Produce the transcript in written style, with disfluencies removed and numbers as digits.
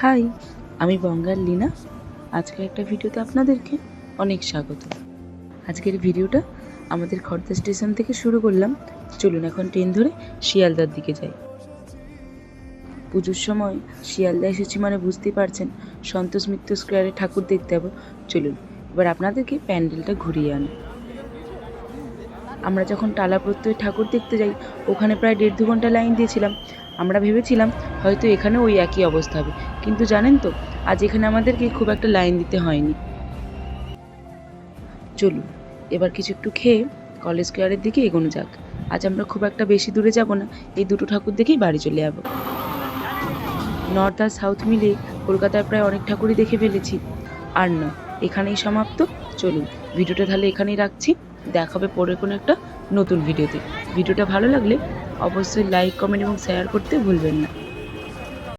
High, আমি বঙ্গাল লীনা। আজকের একটা ভিডিওতে আপনাদেরকে অনেক স্বাগত। আজকের ভিডিওটা আমাদের খড়দা স্টেশন থেকে শুরু করলাম। চলুন এখন ট্রেন ধরে শিয়ালদার দিকে যাই। পুজোর সময় শিয়ালদা এসেছি মানে বুঝতেই পারছেন, সন্তোষ মিত্র স্কোয়ারে ঠাকুর দেখতে যাবো। চলুন এবার আপনাদেরকে প্যান্ডেলটা ঘুরিয়ে আনি। আমরা যখন টালা প্রত্যয় ঠাকুর দেখতে যাই, ওখানে প্রায় 1.5-2 ঘন্টা লাইন দিয়েছিলাম। আমরা ভেবেছিলাম হয়তো এখানে ওই একই অবস্থা হবে, কিন্তু জানেন তো, আজ এখানে আমাদেরকে খুব একটা লাইন দিতে হয়নি। চলুন এবার কিছু একটু খেয়ে কলেজ স্কোয়ারের দিকে এগোনো যাক। আজ আমরা খুব একটা বেশি দূরে যাব না, এই দুটো ঠাকুর দেখেই বাড়ি চলে যাব। নর্থ আর সাউথ মিলিয়ে কলকাতায় প্রায় অনেক ঠাকুরই দেখে ফেলেছি। আর না, এখানেই সমাপ্ত। চলুন ভিডিওটা তাহলে এখানেই রাখছি। দেখা হবে পরে কোনো একটা নতুন ভিডিওতে। ভিডিওটা ভালো লাগলে অবশ্যই লাইক, কমেন্ট এবং শেয়ার করতে ভুলবেন না।